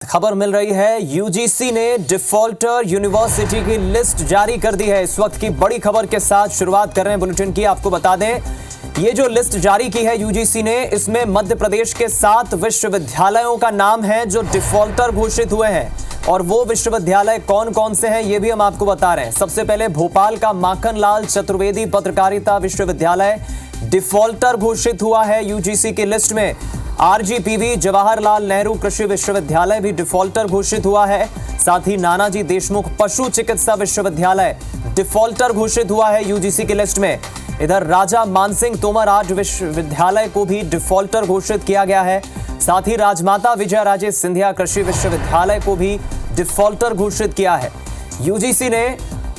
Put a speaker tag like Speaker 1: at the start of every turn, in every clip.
Speaker 1: खबर मिल रही है, यूजीसी ने डिफॉल्टर यूनिवर्सिटी की लिस्ट जारी कर दी है। इस वक्त की बड़ी खबर के साथ शुरुआत कर रहे हैं बुलेटिन की। आपको बता दें, ये जो लिस्ट जारी की है यूजीसी ने, इसमें मध्य प्रदेश के 7 विश्वविद्यालयों का नाम है जो डिफॉल्टर घोषित हुए हैं। और वो विश्वविद्यालय कौन कौन से हैं ये भी हम आपको बता रहे हैं। सबसे पहले भोपाल का माखनलाल चतुर्वेदी पत्रकारिता विश्वविद्यालय डिफॉल्टर घोषित हुआ है यूजीसी की लिस्ट में। आरजीपीवी जवाहरलाल नेहरू कृषि विश्वविद्यालय भी डिफॉल्टर घोषित हुआ है। साथ ही नानाजी देशमुख पशु चिकित्सा विश्वविद्यालय डिफॉल्टर घोषित हुआ है यूजीसी की लिस्ट में। इधर राजा मानसिंह तोमर आज विश्वविद्यालय को भी डिफॉल्टर घोषित किया गया है। साथ ही राजमाता विजय राजे सिंधिया कृषि विश्वविद्यालय को भी डिफॉल्टर घोषित किया है। यूजीसी ने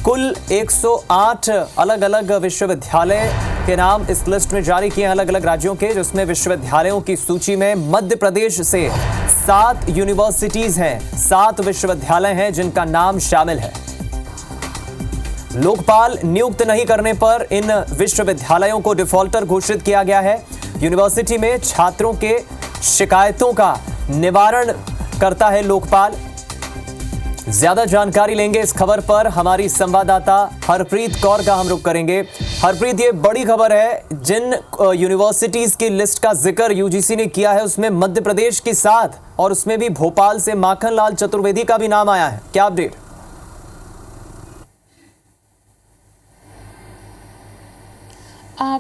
Speaker 1: कुल 108 अलग अलग विश्वविद्यालय के नाम इस लिस्ट में जारी किए हैं, अलग अलग राज्यों के, जिसमें विश्वविद्यालयों की सूची में मध्य प्रदेश से 7 यूनिवर्सिटीज हैं, 7 विश्वविद्यालय हैं जिनका नाम शामिल है। लोकपाल नियुक्त नहीं करने पर इन विश्वविद्यालयों को डिफॉल्टर घोषित किया गया है। यूनिवर्सिटी में छात्रों के शिकायतों का निवारण करता है लोकपाल। ज्यादा जानकारी लेंगे इस खबर पर हमारी संवाददाता हरप्रीत कौर का हम रुख करेंगे। हरप्रीत, ये बड़ी खबर है, जिन यूनिवर्सिटीज की लिस्ट का जिक्र यूजीसी ने किया है उसमें मध्य प्रदेश की 7 और उसमें भी भोपाल से माखनलाल चतुर्वेदी का भी नाम आया है। क्या अपडेट?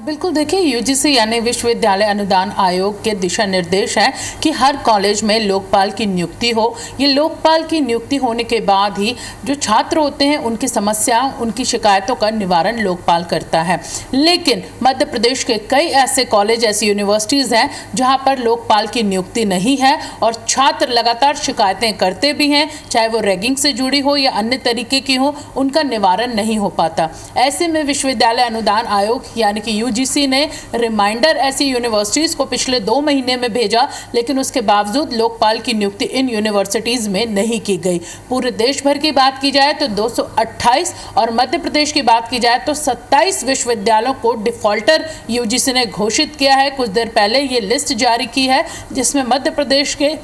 Speaker 2: बिल्कुल, देखिए, यूजीसी यानी विश्वविद्यालय अनुदान आयोग के दिशा निर्देश हैं कि हर कॉलेज में लोकपाल की नियुक्ति हो। ये लोकपाल की नियुक्ति होने के बाद ही जो छात्र होते हैं उनकी समस्याओं, उनकी शिकायतों का निवारण लोकपाल करता है। लेकिन मध्य प्रदेश के कई ऐसे कॉलेज, ऐसी यूनिवर्सिटीज़ हैं जहां पर लोकपाल की नियुक्ति नहीं है और छात्र लगातार शिकायतें करते भी हैं, चाहे वो रैगिंग से जुड़ी हो या अन्य तरीके की हो, उनका निवारण नहीं हो पाता। ऐसे में विश्वविद्यालय अनुदान आयोग यानी यूजीसी ने रिमाइंडर ऐसी यूनिवर्सिटीज को पिछले 2 महीने में भेजा, लेकिन उसके बावजूद लोकपाल की नियुक्ति इन यूनिवर्सिटीज में नहीं की गई। पूरे देश भर की बात की जाए तो 228 और मध्य प्रदेश की बात की जाए तो 27 विश्वविद्यालयों को डिफॉल्टर यूजीसी ने घोषित किया है। कुछ देर पहले ये लिस्ट जारी की है, जिसमें मध्य प्रदेश के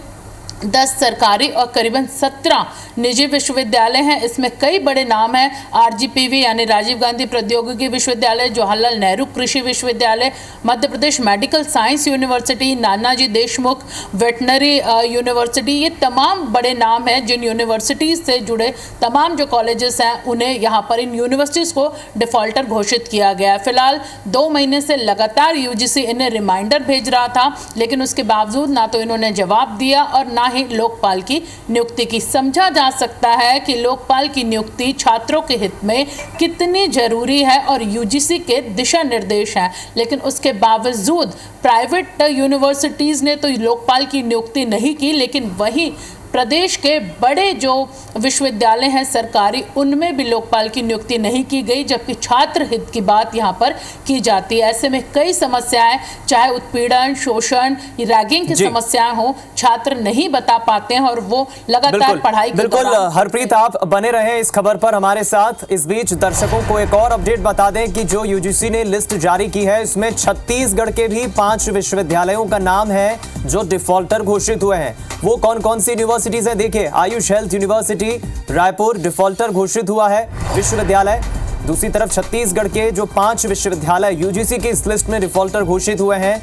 Speaker 2: 10 सरकारी और करीबन 17 निजी विश्वविद्यालय हैं। इसमें कई बड़े नाम हैं। आरजीपीवी यानी राजीव गांधी प्रौद्योगिकी विश्वविद्यालय, जवाहरलाल नेहरू कृषि विश्वविद्यालय, Madhya Pradesh medical science university, Nanaji Deshmukh veterinary university, ये तमाम बड़े नाम हैं। जिन यूनिवर्सिटीज़ से जुड़े तमाम जो कॉलेजेस हैं उन्हें यहाँ पर इन यूनिवर्सिटीज़ को डिफॉल्टर घोषित किया गया है। फिलहाल 2 महीने से लगातार यूजीसी इन्हें रिमाइंडर भेज रहा था, लेकिन उसके बावजूद ना तो इन्होंने जवाब दिया और ना ही लोकपाल की नियुक्ति की। समझा जा सकता है कि लोकपाल की नियुक्ति छात्रों के हित में कितनी जरूरी है और यूजीसी के दिशा निर्देश हैं, लेकिन उसके बावजूद प्राइवेट यूनिवर्सिटीज ने तो लोकपाल की नियुक्ति नहीं की, लेकिन वहीं प्रदेश के बड़े जो विश्वविद्यालय हैं सरकारी, उनमें भी लोकपाल की नियुक्ति नहीं की गई, जबकि छात्र हित की बात यहाँ पर की जाती है। ऐसे में कई समस्याएं, चाहे उत्पीड़न, शोषण, रैगिंग की समस्याएं हो, छात्र नहीं बता पाते हैं और वो लगातार पढ़ाई के
Speaker 1: बिल्कुल हरप्रीत, आप बने रहे इस खबर पर हमारे साथ। इस बीच दर्शकों को एक और अपडेट बता दें कि जो यूजीसी ने लिस्ट जारी की है इसमें छत्तीसगढ़ के भी 5 विश्वविद्यालयों का नाम है जो डिफॉल्टर घोषित हुए हैं। वो कौन कौन सी यूनिवर्सिटीज है? देखिए, Ayush health university Raipur defaulter घोषित हुआ है विश्वविद्यालय। दूसरी तरफ छत्तीसगढ़ के जो 5 विश्वविद्यालय यूजीसी की इस लिस्ट में डिफॉल्टर घोषित हुए हैं,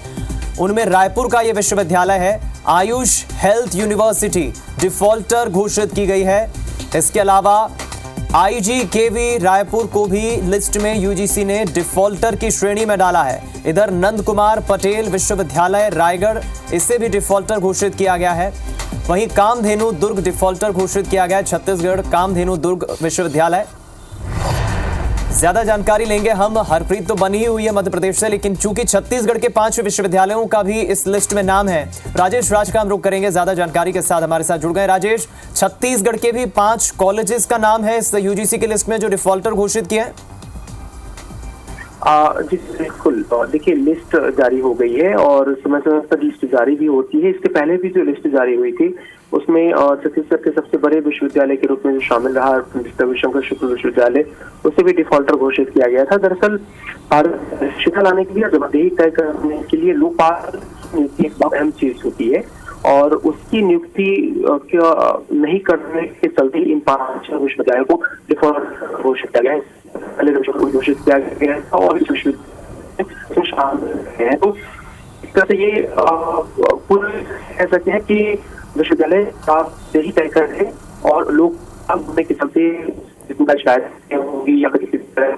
Speaker 1: उनमें रायपुर का यह विश्वविद्यालय है। आयुष हेल्थ यूनिवर्सिटी डिफॉल्टर घोषित की गई है। इसके अलावा आईजीकेवी रायपुर को भी लिस्ट में यूजीसी ने डिफॉल्टर की श्रेणी में डाला है। इधर नंद कुमार पटेल विश्वविद्यालय रायगढ़, इसे भी डिफॉल्टर घोषित किया गया है। वहीं कामधेनु दुर्ग डिफॉल्टर घोषित किया गया है, छत्तीसगढ़ कामधेनु दुर्ग विश्वविद्यालय। ज्यादा जानकारी लेंगे हम। हरप्रीत तो बनी ही हुई है मध्य प्रदेश से, लेकिन चूंकि छत्तीसगढ़ के 5 विश्वविद्यालयों का भी इस लिस्ट में नाम है, राजेश राज का हम रुख करेंगे, ज्यादा जानकारी के साथ हमारे साथ जुड़ गए। राजेश, छत्तीसगढ़ के भी 5 कॉलेजेस का नाम है इस यूजीसी की लिस्ट में जो डिफॉल्टर घोषित किए हैं।
Speaker 3: जी बिल्कुल, देखिए, लिस्ट जारी हो गई है और समय समय पर लिस्ट जारी भी होती है। इसके पहले भी जो लिस्ट जारी हुई थी उसमें छत्तीसगढ़ के सबसे बड़े विश्वविद्यालय के रूप में जो शामिल रहा रविशंकर शुक्ल विश्वविद्यालय, उसे भी डिफॉल्टर घोषित किया गया था। दरअसल शिक्षा लाने के लिए, जवाबदेही तय करने के लिए लोकपाल एक बहुत अहम चीज होती है और उसकी नियुक्ति नहीं करने के चलते इन 5 विश्वविद्यालयों को डिफॉल्ट घोषित किया गया है। पहले घोषित किया गया था और इस विश्वविद्यालय शामिल है। तो इस तरह से ये पूरे कह सकते हैं कि विश्वविद्यालय से ही तय कर है और लोग होने के चलते शिकायत होगी या किसी तरह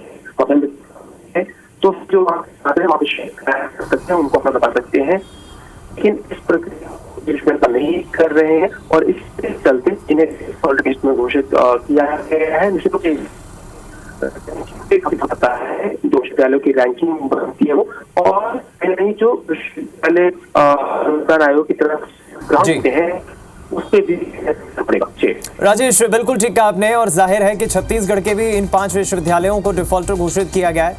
Speaker 3: है तो जो वहाँ पे शिकायत करते हैं उनको अपना बता सकते हैं, लेकिन इस प्रक्रिया नहीं कर रहे हैं और इसके चलते इन्हें डिफॉल्ट लिस्ट में घोषित किया गया है। निश्चित रूप से पता है जो विश्वविद्यालयों की रैंकिंग बनती है वो, और कहीं जो विश्वविद्यालय अनुदान आयोग की तरफ ग्राउंड हैं उस पे भी पड़ेगा।
Speaker 1: राजेश, बिल्कुल ठीक कहा आपने, और जाहिर है कि छत्तीसगढ़ के भी इन 5 विश्वविद्यालयों को डिफॉल्टर घोषित किया गया है।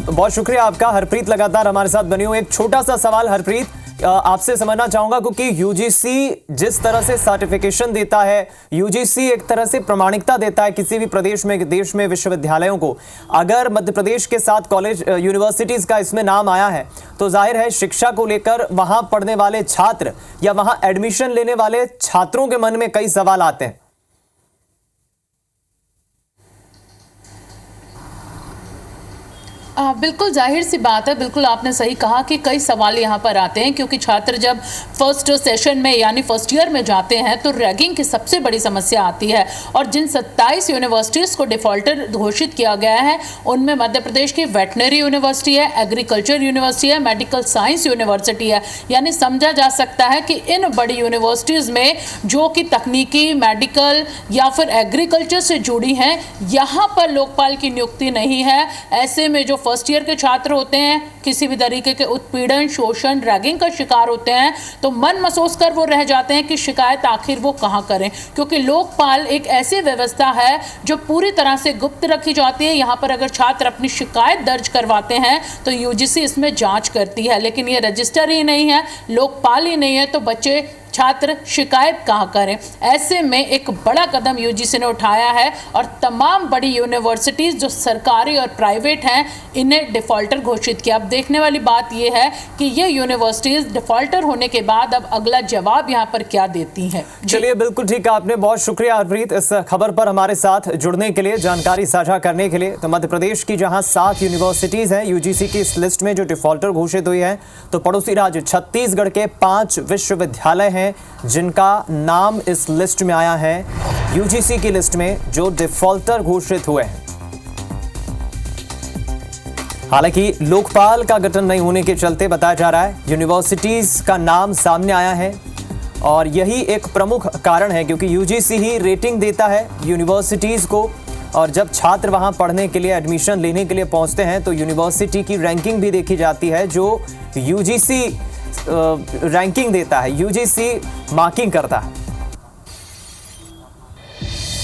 Speaker 1: बहुत शुक्रिया आपका। हरप्रीत लगातार हमारे साथ बनी हुई। एक छोटा सा सवाल हरप्रीत, आपसे समझना चाहूंगा, क्योंकि यूजीसी जिस तरह से सर्टिफिकेशन देता है, यूजीसी एक तरह से प्रमाणिकता देता है किसी भी प्रदेश में देश में विश्वविद्यालयों को। अगर मध्य प्रदेश के साथ कॉलेज यूनिवर्सिटीज का इसमें नाम आया है तो जाहिर है शिक्षा को लेकर वहां पढ़ने वाले छात्र या वहां एडमिशन लेने वाले छात्रों के मन में कई सवाल आते हैं।
Speaker 2: बिल्कुल जाहिर सी बात है, बिल्कुल आपने सही कहा कि कई सवाल यहाँ पर आते हैं, क्योंकि छात्र जब फर्स्ट सेशन में यानी फर्स्ट ईयर में जाते हैं तो रैगिंग की सबसे बड़ी समस्या आती है। और जिन 27 यूनिवर्सिटीज़ को डिफॉल्टर घोषित किया गया है उनमें मध्य प्रदेश की वेटनरी यूनिवर्सिटी है, एग्रीकल्चर यूनिवर्सिटी है, मेडिकल साइंस यूनिवर्सिटी है। यानी समझा जा सकता है कि इन बड़ी यूनिवर्सिटीज़ में जो कि तकनीकी, मेडिकल या फिर एग्रीकल्चर से जुड़ी हैं, यहाँ पर लोकपाल की नियुक्ति नहीं है। ऐसे में जो फर्स्ट ईयर के छात्र होते हैं किसी भी तरीके के उत्पीड़न, शोषण, रैगिंग का शिकार होते हैं तो मन मसोस कर वो रह जाते हैं कि शिकायत आखिर वो कहाँ करें, क्योंकि लोकपाल एक ऐसी व्यवस्था है जो पूरी तरह से गुप्त रखी जाती है। यहाँ पर अगर छात्र अपनी शिकायत दर्ज करवाते हैं तो यूजीसी इसमें जांच करती है, लेकिन ये रजिस्टर ही नहीं है, लोकपाल ही नहीं है, तो बच्चे छात्र शिकायत कहाँ करें। ऐसे में एक बड़ा कदम यूजीसी ने उठाया है और तमाम बड़ी यूनिवर्सिटीज़ जो सरकारी और प्राइवेट हैं इन्हें डिफ़ॉल्टर घोषित किया। अब देखने वाली बात यह है कि ये यूनिवर्सिटीज़ डिफ़ॉल्टर होने के बाद अब अगला जवाब यहाँ पर क्या देती हैं।
Speaker 1: चलिए, बिल्कुल ठीक है आपने, बहुत शुक्रिया हरप्रीत इस खबर पर हमारे साथ जुड़ने के लिए, जानकारी साझा करने के लिए। तो मध्य प्रदेश की जहाँ 7 यूनिवर्सिटीज़ हैं यूजीसी की इस लिस्ट में जो डिफ़ॉल्टर घोषित हुई है, तो पड़ोसी राज्य छत्तीसगढ़ के 5 विश्वविद्यालय हैं जिनका नाम इस लिस्ट में आया है, यूजीसी की लिस्ट में जो डिफॉल्टर घोषित हुए हैं। हालांकि लोकपाल का गठन नहीं होने के चलते बताया जा रहा है यूनिवर्सिटीज का नाम सामने आया है, और यही एक प्रमुख कारण है क्योंकि यूजीसी ही रेटिंग देता है यूनिवर्सिटीज को, और जब छात्र वहां पढ़ने के लिए, एडमिशन लेने के लिए पहुंचते हैं तो यूनिवर्सिटी की रैंकिंग भी देखी जाती है, जो यूजीसी रैंकिंग देता है, यूजीसी मार्किंग करता है।